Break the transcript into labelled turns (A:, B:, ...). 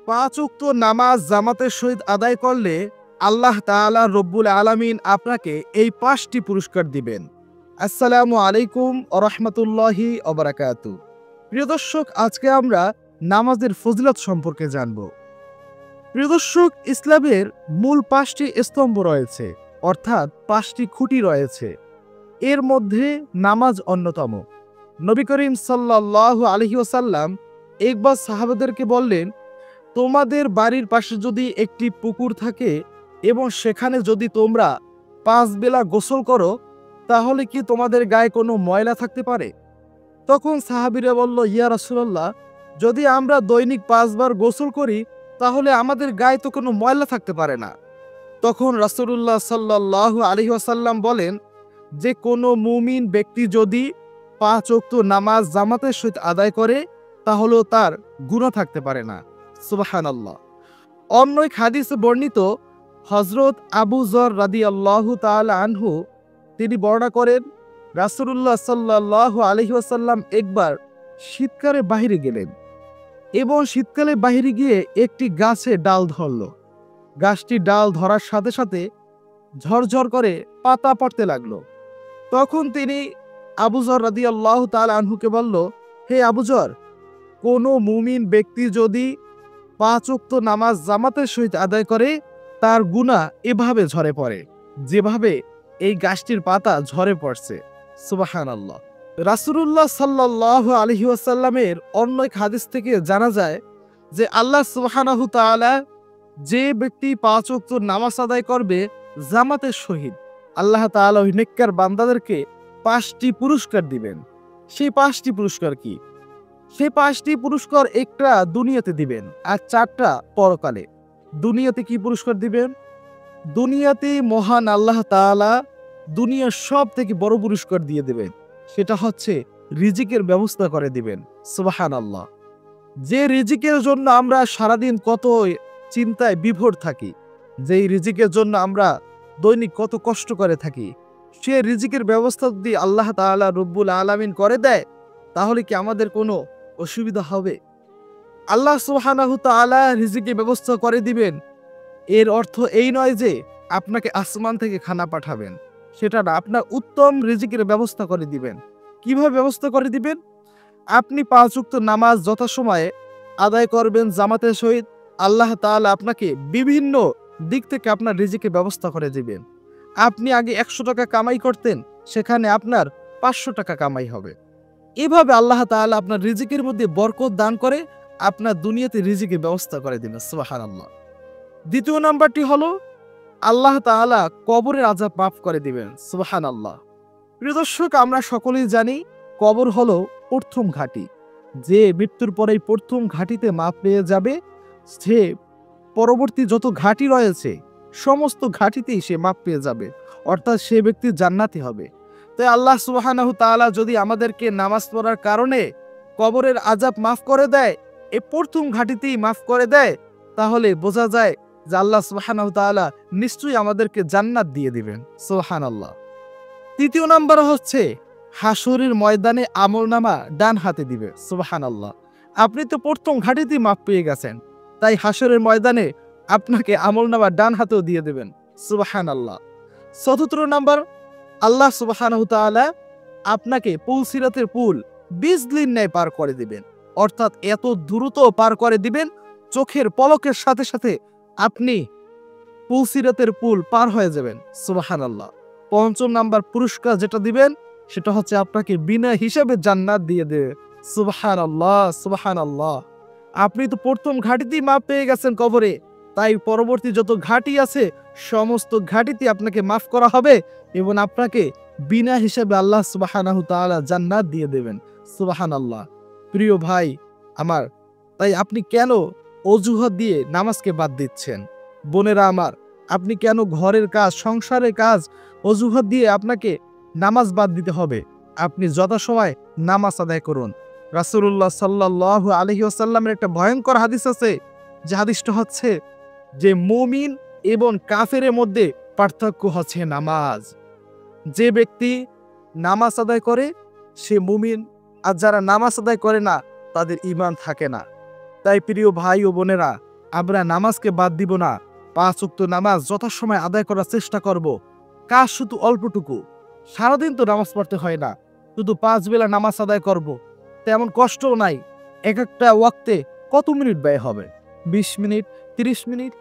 A: 5 ওয়াক্ত নামাজ জামাতের সহিত আদায় করলে আল্লাহ তাআলা রব্বুল আলামিন আপনাকে এই 5টি পুরস্কার দিবেন। আসসালামু আলাইকুম ওয়া রাহমাতুল্লাহি ওয়া বারাকাতুহু। প্রিয় দর্শক, আজকে আমরা নামাজের ফজিলত সম্পর্কে জানব। প্রিয় দর্শক, ইসলামের মূল 5টি স্তম্ভ রয়েছে, অর্থাৎ 5টি খুঁটি রয়েছে। এর মধ্যে নামাজ অন্যতম। নবী করিম সাল্লাল্লাহু আলাইহি ওয়াসাল্লাম একবার সাহাবাদেরকে বললেন, তোমাদের বাড়ির পাশে যদি একটি পুকুর থাকে এবং সেখানে যদি তোমরা 5 বেলা গোসল করো, তাহলে কি তোমাদের গায়ে কোনো ময়লা থাকতে পারে? তখন সাহাবীরা বলল, ইয়া রাসূলুল্লাহ, যদি আমরা দৈনিক 5 বার গোসল করি তাহলে আমাদের গায়ে তো কোনো ময়লা থাকতে পারে না। তখন রাসূলুল্লাহ সাল্লাল্লাহু আলাইহি ওয়াসাল্লাম বলেন যে কোনো মুমিন ব্যক্তি যদি 5 ওয়াক্ত নামাজ জামাতের সহিত আদায় করে তাহলেও তার গুনাহ থাকতে পারে না। সুবহানাল্লাহ। অন্য এক হাদিসে বর্ণিত হযরত আবু যর রাদিয়াল্লাহু তাআলা আনহু তিনি বর্ণনা করেন, রাসূলুল্লাহ সাল্লাল্লাহু আলাইহি ওয়াসাল্লাম একবার শীতকালে বাহিরে গেলেন এবং শীতকালে বাহিরে গিয়ে একটি গাছে ডাল ধরল। গাছটি ডাল ধরার সাথে সাথে ঝরঝর করে পাতা পড়তে লাগলো। তখন তিনি আবু যর রাদিয়াল্লাহু তাআলা আনহুকে বলল, হে আবু যর, কোনো মুমিন ব্যক্তি যদি 5 ওয়াক্ত নামাজ জামাতের সহিত আদায় করে তার গুনাহ এভাবে ঝরে পড়ে যেভাবে এই গাছটির পাতা ঝরে পড়ছে। সুবহানাল্লাহ। রাসূলুল্লাহ সাল্লাল্লাহু আলাইহি ওয়াসাল্লামের অন্য এক হাদিস থেকে জানা যায় যে আল্লাহ সুবহানাহু তাআলা যে ব্যক্তি 5 ওয়াক্ত নামাজ আদায় করবে জামাতের সহিত, আল্লাহ তাআলা ওই নেককার বান্দাদেরকে 5টি পুরস্কার দিবেন। সেই 5টি পুরস্কার কি? সেই 5টি পুরস্কার একটা দুনিয়াতে দিবেন আর 4টা পরকালে। দুনিয়াতে কি পুরস্কার দিবেন? দুনিয়াতে মহান আল্লাহ তাআলা দুনিয়ার সব থেকে বড় পুরস্কার দিয়ে দেবেন, সেটা হচ্ছে রিজিকের ব্যবস্থা করে দিবেন। সুবহানাল্লাহ। যে রিজিকের জন্য আমরা সারাদিন কত চিন্তায় বিভোর থাকি, যেই রিজিকের জন্য আমরা দৈনিক কত কষ্ট করে থাকি, সে রিজিকের ব্যবস্থা যদি আল্লাহ তাআলা রব্বুল আলামিন করে দেয় তাহলে কি আমাদের কোনো অসুবিধা হবে? আল্লাহ সুবহানাহু তাআলা রিজিকের ব্যবস্থা করে দিবেন, এর অর্থ এই নয় যে আপনাকে আসমান থেকে খানা পাঠাবেন, সেটা না। আপনার উত্তম রিজিকের ব্যবস্থা করে দিবেন। কিভাবে ব্যবস্থা করে দিবেন? আপনি 5 ওয়াক্ত নামাজ যথাসময়ে আদায় করবেন জামাতের সহিত, আল্লাহ তাআলা আপনাকে বিভিন্ন দিক থেকে আপনার রিজিকের ব্যবস্থা করে দিবেন। আপনি আগে 100 টাকা কামাই করতেন, সেখানে আপনার 500 টাকা কামাই হবে। এভাবে আল্লাহ তাআলা আপনার রিজিকের মধ্যে বরকত দান করে আপনার দুনিয়াতে রিজিকের ব্যবস্থা করে দিবেন। সুবহানাল্লাহ। দ্বিতীয় নাম্বারটি হলো আল্লাহ তাআলা কবরের আযাব মাফ করে দিবেন। সুবহানাল্লাহ। প্রিয় দর্শক, আমরা সকলেই জানি কবর হলো প্রথম ঘাঁটি। যে মৃত্যুর পরেই প্রথম ঘাঁটিতে মাপ পেয়ে যাবে, সে পরবর্তী যত ঘাঁটি রয়েছে সমস্ত ঘাঁটিতেই সে মাপ পেয়ে যাবে, অর্থাৎ সে ব্যক্তি জান্নাতি হবে। তাই আল্লাহ সুবহানাহু তাআলা যদি আমাদেরকে নামাজ পড়ার কারণে কবরের আযাব মাফ করে দেয়, এই প্রথম ঘাঁটিতেই মাফ করে দেয়, তাহলে বোঝা যায় যে আল্লাহ সুবহানাহু তাআলা নিশ্চয়ই আমাদেরকে জান্নাত দিয়ে দিবেন। সুবহানাল্লাহ। তৃতীয় নাম্বার হচ্ছে হাসরের ময়দানে আমলনামা ডান হাতে দিবে। সুবহানাল্লাহ। আপনি তো প্রথম ঘাঁটিতেই মাপ পেয়ে গেছেন, তাই হাসরের ময়দানে আপনাকে আমলনামা ডান হাতেও দিয়ে দেবেন। সুবহানাল্লাহ। চতুর্থ নাম্বার, আল্লাহ সুবহানাহু তাআলা আপনাকে পুলসিরাতের পুল বিজলির ন্যায় পার করে দিবেন, অর্থাৎ এত দ্রুত পার করে দিবেন, চোখের পলকের সাথে সাথে আপনি পুলসিরাতের পুল পার হয়ে যাবেন। সুবহানাল্লাহ। পঞ্চম নাম্বার পুরস্কার যেটা দিবেন সেটা হচ্ছে আপনাকে বিনা হিসাবে জান্নাত দিয়ে দেবে। সুবহানাল্লাহ, সুবহানাল্লাহ। আপনি তো প্রথম ঘাঁটিতেই মাপ পেয়ে গেছেন কবরে, তাই পরবর্তী যত ঘাঁটি আছে সমস্ত ঘাঁটিতে আপনাকে মাফ করা হবে এবং আপনাকে বিনা হিসাবে আল্লাহ সুবহানাহু তাআলা জান্নাত দিয়ে দেবেন। সুবহানাল্লাহ। প্রিয় ভাই আমার, তাই আপনি কেন অজুহাত দিয়ে নামাজকে বাদ দিচ্ছেন? বোনেরা আমার, আপনি কেন ঘরের কাজ, সংসারের কাজ অজুহাত দিয়ে আপনাকে নামাজ বাদ দিতে হবে? আপনি যথাসময়ে নামাজ আদায় করুন। রাসূলুল্লাহ সাল্লাল্লাহু আলাইহি ওয়াসাল্লামের একটা ভয়ঙ্কর হাদিস আছে, যে হাদিসটা হচ্ছে যে মুমিন এবং কাফেরের মধ্যে পার্থক্য হচ্ছে নামাজ। যে ব্যক্তি নামাজ আদায় করে সে মুমিন, আর যারা নামাজ আদায় করে না তাদের ঈমান থাকে না। তাই প্রিয় ভাই ও বোনেরা, আমরা নামাজকে বাদ দিব না, 5 ওয়াক্ত নামাজ যথাসময় আদায় করার চেষ্টা করব। কাজ শুধু অল্পটুকু, সারাদিন তো নামাজ পড়তে হয় না, শুধু 5 বেলা নামাজ আদায় করব। তেমন কষ্টও নাই। এক একটা ওয়াক্তে কত মিনিট ব্যয় হবে? 20 মিনিট, 30 মিনিট,